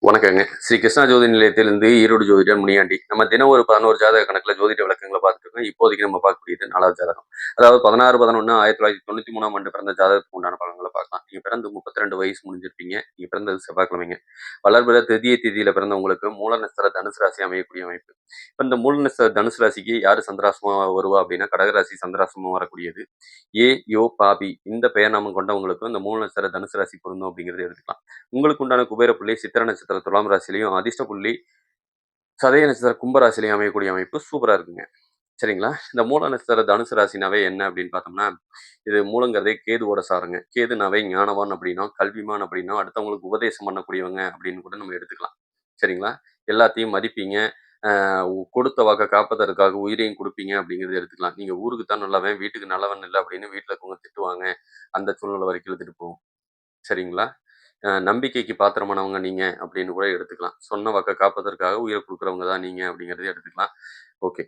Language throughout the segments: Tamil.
வணக்கங்க. ஸ்ரீ கிருஷ்ணா ஜோதி நிலையத்திலிருந்து ஈரோடு ஜோதிடர் முனியாண்டி. நம்ம தினம் ஒரு 11 ஜாதக கணக்குல ஜோதிட விளக்கங்கள பார்த்துட்டுருக்கோம். இப்போதைக்கு நம்ம பார்க்கக்கூடியது 4வது ஜாதகம். அதாவது 16/11/1993ஆம் ஆண்டு பிறந்த ஜாதகத்துக்கு உண்டான பலன்கள பார்க்கலாம். நீங்க பிறந்து 32 வயசு முடிஞ்சிருப்பீங்க. நீங்க பிறந்தது செவ்வாய்க்கிழமைங்க. வளர்பிற திருதிய தேதியில பிறந்தவங்களுக்கு மூல நட்சத்திர தனுசு ராசி அமையக்கூடிய அமைப்பு. இப்ப இந்த மூல நட்சத்திர தனுசு ராசிக்கு யாரு சந்திராஷ்டமமா வருவா அப்படின்னா, கடகராசி சந்திராஷ்டமமா வரக்கூடியது. ஏ, யோ, பாபி இந்த பெயர் நாமம் கொண்டவங்களுக்கும் இந்த மூல நட்சத்திர தனுசு ராசி பொருந்தும் அப்படிங்கிறத எடுத்துக்கலாம். உங்களுக்கு உண்டான குபேர புள்ளி சித்திர நட்சத்திர துலாம் ராசிலையும், அதிர்ஷ்ட புள்ளி சதய நட்சத்திர கும்ப ராசிலையும் அமையக்கூடிய அமைப்பு சூப்பரா இருக்குங்க. சரிங்களா? இந்த மூல நட்சத்திர தனுசு ராசினாவே என்ன அப்படின்னு பார்த்தோம்னா, இது மூலங்கிறதே கேதுவோட சாரங்க. கேதுனாவே ஞானவான் அப்படின்னா, கல்விமான் அப்படின்னா, அடுத்தவங்களுக்கு உபதேசம் பண்ணக்கூடியவங்க அப்படின்னு கூட நம்ம எடுத்துக்கலாம். சரிங்களா? எல்லாத்தையும் மதிப்பீங்க. அ கொடுத்த வாக்க காப்பதற்காக உயிரையும் குடுப்பீங்க அப்படிங்கிறத எடுத்துக்கலாம். நீங்க ஊருக்கு தான் நல்லவன், வீட்டுக்கு நல்லவன் இல்ல அப்படின்னு வீட்ல இருக்கவங்க திட்டுவாங்க. அந்த சூழ்நிலை வரைக்கும் இழுத்துட்டு போகும். சரிங்களா? நம்பிக்கைக்கு பாத்திரமானவங்க நீங்க அப்படின்னு கூட எடுத்துக்கலாம். சொன்ன வாக்க காப்பதற்காக உயிர குடுக்குறவங்க தான் நீங்க அப்படிங்கிறத எடுத்துக்கலாம். ஓகே.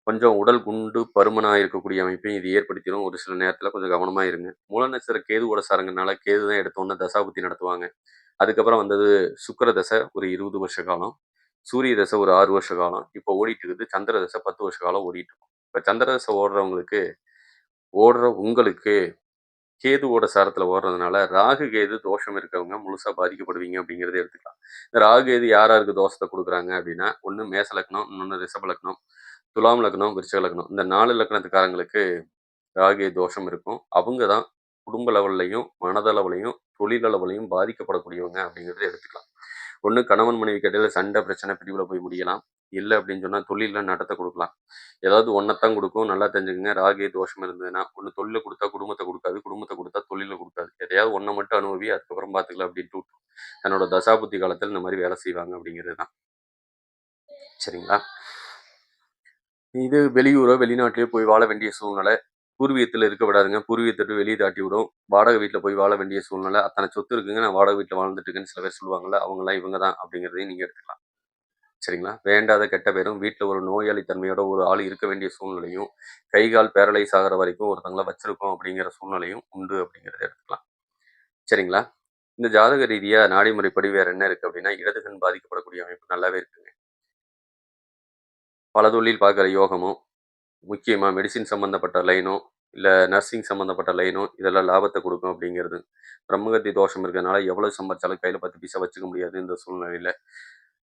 கொஞ்சம் உடல் குண்டு, பருமனா இருக்கக்கூடிய அமைப்பையும் இது ஏற்படுத்திரும். ஒரு சில நேரத்தில கொஞ்சம் கவனமா இருங்க. மூல நட்சத்திர கேதுவோட சாரங்கனால கேது தான் எடுத்தோனே தசாபுத்தி நடத்துவாங்க. அதுக்கப்புறம் வந்தது சுக்கிர தசை ஒரு 20 வருஷ காலம். சூரிய தசை ஒரு 6 வருஷ காலம். இப்போ ஓடிட்டு இருக்குது. சந்திர தசை 10 வருஷ காலம் ஓடிட்டு இருக்கும். இப்ப சந்திர தசை ஓடுற உங்களுக்கு கேதுவோட சாரத்துல ஓடுறதுனால, ராகு, கேது தோஷம் இருக்கவங்க முழுசா பாதிக்கப்படுவீங்க அப்படிங்கிறத எடுத்துக்கலாம். இந்த ராகு, கேது யார் யாருக்கு தோஷத்த குடுக்குறாங்க அப்படின்னா, ஒண்ணு மேச லக்னம், இன்னொன்னு ரிஷப லக்னம், துலாம் லக்னம், விருச்சிக லக்னம். இந்த 4 லக்னத்துக்காரங்களுக்கு ராகு, கேது தோஷம் இருக்கும். அவங்க தான் குடும்ப லெவல்லயும், மனதளவுலயும், தொழில் அளவுலயும் பாதிக்கப்படக்கூடியவங்க அப்படிங்கிறத எடுத்துக்கலாம். ஒண்ணு கணவன் மனைவிக்கு இடையில சண்டை, பிரச்சனை, பிரிவுல போய் முடியலாம். இல்ல அப்படின்னு சொன்னா தொழில்ல நட்டத்த குடுக்கலாம். ஏதாவது ஒண்ணத்தான் குடுக்கும். நல்லா தெரிஞ்சுக்கங்க. ராகு தோஷம் இருந்ததுன்னா, ஒண்ணு தொழில குடுத்தா குடும்பத்த குடுக்காது. குடும்பத்த குடுத்தா தொழில குடுக்காது. எதையாவது ஒண்ண மட்டும் அனுபவி. அதுக்கப்புறம் பார்த்துக்கலாம் அப்படின்ட்டு விட்டுரும். தன்னோட தசாபுத்தி காலத்துல இந்த மாரி வேலை செய்வாங்க அப்படிங்கிறது தான். சரிங்களா? இது வெளியூரோ, வெளிநாட்டிலயோ போய் வாழ வேண்டிய சூழ்நிலை. பூர்வீகத்துல இருக்க விடாதுங்க. பூர்வீகத்த விட்டு வெளிய தாட்டி விடும். வாடகை வீட்ல போய் வாழ வேண்டிய சூழ்நிலை. அத்தன சொத்து இருக்குங்க. நான் வாடகை வீட்ல வாழ்ந்துட்டு இருக்கேன்னு சில பேர் சொல்லுவாங்கல்ல. அவங்கலாம் இவங்க தான் அப்படிங்கிறதையும் நீங்க எடுத்துக்கலாம். சரிங்களா? வேண்டாத கெட்ட பேரும், வீட்ல ஒரு நோயாளி தன்மையோட ஒரு ஆள் இருக்க வேண்டிய சூழ்நிலையும், கை, கால் பேரலைஸ் ஆகுற வரைக்கும் ஒருத்தங்கள வச்சிருக்கோம் அப்படிங்கிற சூழ்நிலையும் உண்டு அப்படிங்கிறத எடுத்துக்கலாம். சரிங்களா? இந்த ஜாதக ரீதியா நாடி முறைப்படி வேற என்ன இருக்கு அப்படின்னா, இடது கண் பாதிக்கப்படக்கூடிய அமைப்பு நல்லாவே இருக்குங்க. பல தொழில் பார்க்குற யோகமும், முக்கியமா மெடிசின் சம்மந்தப்பட்ட லைனோ, இல்ல நர்சிங் சம்மந்தப்பட்ட லைனோ, இதெல்லாம் லாபத்த குடுக்கும் அப்படிங்கிறது. பிரம்மகத்தி தோஷம் இருக்கிறதுனால எவ்வளவு சம்பாரிச்சாலும் கையில 10 பைசா வச்சுக்க முடியாது இந்த சூழ்நிலையில.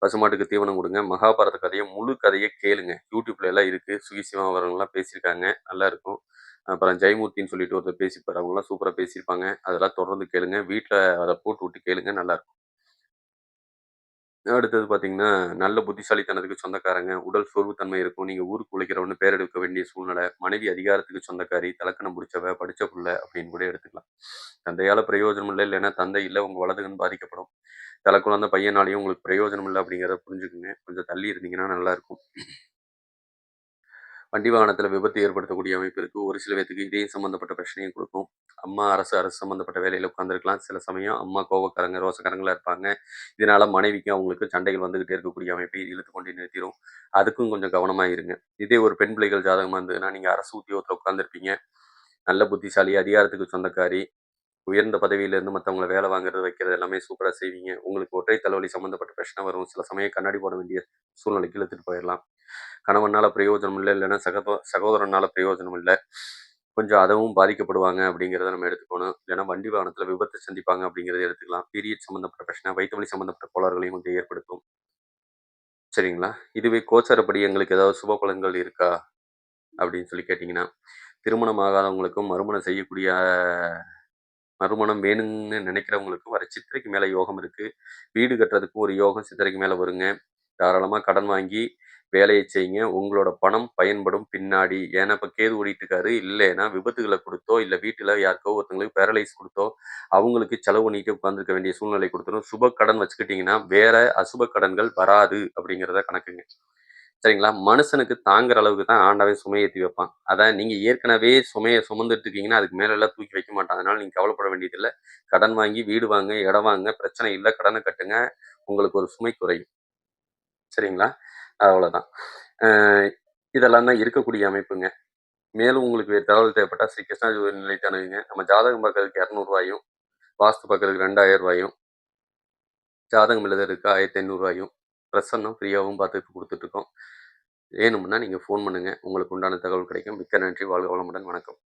பசுமாட்டுக்கு தீவனம் குடுங்க. மகாபாரத கதைய முழு கதைய கேளுங்க. YouTubeல எல்லாம் இருக்கு. சுகி சிவா அவர்கள்லாம் பேசியிருக்காங்க. நல்லா இருக்கும். அப்புறம் ஜெயமூர்த்தின்னு சொல்லிட்டு ஒருத்தர் பேசியிருப்பாரு. அவங்கலாம் சூப்பரா பேசியிருப்பாங்க. அதெல்லாம் தொடர்ந்து கேளுங்க. வீட்ல அத போட்டு விட்டு கேளுங்க. நல்லாருக்கும். அடுத்தது பார்த்தீங்கன்னா, நல்ல புத்திசாலித்தனத்துக்கு சொந்தக்காரங்க. உடல் சோர்வுத்தன்மை இருக்கும். நீங்க ஊருக்கு உழைக்கிறவன்னு பேர் எடுக்க வேண்டிய சூழ்நிலை. மனைவி அதிகாரத்துக்கு சொந்தக்காரி, தலக்கணம் புடிச்சவ, படிச்ச புள்ள அப்படின்னு கூட எடுத்துக்கலாம். தந்தையால பிரயோஜனம் இல்ல. இல்லன்னா தந்தை இல்ல. உங்க வலது கண் பாதிக்கப்படும். குழந்த பையனாலயும் உங்களுக்கு பிரயோஜனம் இல்ல அப்படிங்கிறத புரிஞ்சுக்குங்க. கொஞ்சம் தள்ளி இருந்தீங்கன்னா நல்லாருக்கும். வண்டி வாகனத்தில விபத்து ஏற்படுத்தக்கூடிய அமைப்பு இருக்கு. ஒரு சில பேத்துக்கு இதயம் சம்மந்தப்பட்ட பிரச்சனையும் குடுக்கும். அம்மா அரசு சம்மந்தப்பட்ட வேலையில உட்கார்ந்திருக்கலாம். சில சமயம் அம்மா கோவக்காரங்க, ரோசக்காரங்களா இருப்பாங்க. இதனால மனைவிக்கும் அவங்களுக்கு சண்டைகள் வந்துகிட்டே இருக்கக்கூடிய அமைப்பை இழுத்து கொண்டு நிறுத்திரும். அதுக்கும் கொஞ்சம் கவனமா இருங்க. இதே ஒரு பெண் பிள்ளைகள் ஜாதகமா இருந்ததுன்னா, நீங்க அரசு உத்தியோகத்தில உட்கார்ந்திருப்பீங்க. நல்ல புத்திசாலி, அதிகாரத்துக்கு சொந்தக்காரி, உயர்ந்த பதவியில இருந்து மத்தவங்கள வேலை வாங்குறது, வைக்கிறது எல்லாமே சூப்பரா செய்வீங்க. உங்களுக்கு ஒற்றை தலைவலி சம்மந்தப்பட்ட பிரச்சனை வரும். சில சமயம் கண்ணாடி போட வேண்டிய சூழ்நிலைக்கு இழுத்துட்டு போயிரலாம். கணவனால பிரயோஜனம் இல்ல. இல்லன்னா சகோதரனால பிரயோஜனம் இல்ல. கொஞ்சம் அதுவும் பாதிக்கப்படுவாங்க அப்படிங்கிறத நம்ம எடுத்துக்கணும். இல்லன்னா வண்டி வாகனத்தில விபத்து சந்திப்பாங்க அப்படிங்கிறத எடுத்துக்கலாம். பீரியட் சம்மந்தப்பட்ட பிரச்சனை, வயித்து வலி சம்மந்தப்பட்ட கோளாறுகளையும் கொஞ்சம் ஏற்படுத்தும். சரிங்களா? இதுவே கோச்சாரப்படி எங்களுக்கு ஏதாவது சுப பலன்கள் இருக்கா? அப்படின்னு சொல்லி கேட்டீங்கன்னா, திருமணம் ஆகாதவங்களுக்கும், மறுமணம் வேணும்னு நினைக்கிறவங்களுக்கும் வர சித்திரைக்கு மேல யோகம் இருக்கு. வீடு கட்டுறதுக்கு ஒரு யோகம் சித்திரைக்கு மேல வருங்க. தாராளமா கடன் வாங்கி வேலைய செய்யுங்க. உங்களோட பணம் பயன்படும் பின்னாடி. ஏன்னா, இப்ப கேது ஓடிட்டு இருக்காரு. இல்லைன்னா விபத்துகள குடுத்தோ, இல்ல வீட்டுல யாருக்கோ ஒருத்தவங்களுக்கு பேரலைஸ் குடுத்தோ, அவங்களுக்கு செலவு பண்ணிட்டு உட்கார்ந்திருக்க வேண்டிய சூழ்நிலை குடுத்துரும். சுப கடன் வச்சுக்கிட்டீங்கன்னா, வேற அசுப கடன்கள் வராது அப்படிங்கிறத கணக்குங்க. சரிங்களா? மனுஷனுக்கு தாங்குற அளவுக்கு தான் ஆண்டவன் சுமைய ஏத்தி வைப்பான். அதான் நீங்க ஏற்கனவே சுமைய சுமந்துட்டு இருக்கீங்கன்னா, அதுக்கு மேல எல்லாம் தூக்கி வைக்க மாட்டான். அதனால நீங்க கவலைப்பட வேண்டியதில்ல. கடன் வாங்கி வீடு வாங்க, இடம் வாங்க, பிரச்சனை இல்ல. கடன கட்டுங்க. உங்களுக்கு ஒரு சுமை குறையும். சரிங்களா? அவ்வளோதான். அ இதெல்லாம் தான் இருக்கக்கூடிய அமைப்புங்க. மேலும் உங்களுக்கு வேறு தகவல் தேவைப்பட்டா ஸ்ரீ கிருஷ்ணா ஜுவல்லரி நிலையத்தை அணுகுங்க. நம்ம ஜாதகம் பார்க்கறதுக்கு ரூ. 200 வாஸ்து பார்க்கறதுக்கு ரூ. 2000 ஜாதகம் எழுதுறதுக்கு ரூ. 1500 பிரசன்னம் ஃப்ரீயாவும் பார்த்து குடுத்துட்டுருக்கோம். வேணும்னா நீங்க ஃபோன் பண்ணுங்க. உங்களுக்கு உண்டான தகவல் கிடைக்கும். மிக்க நன்றி. வாழ்க வளமுடன். வணக்கம்.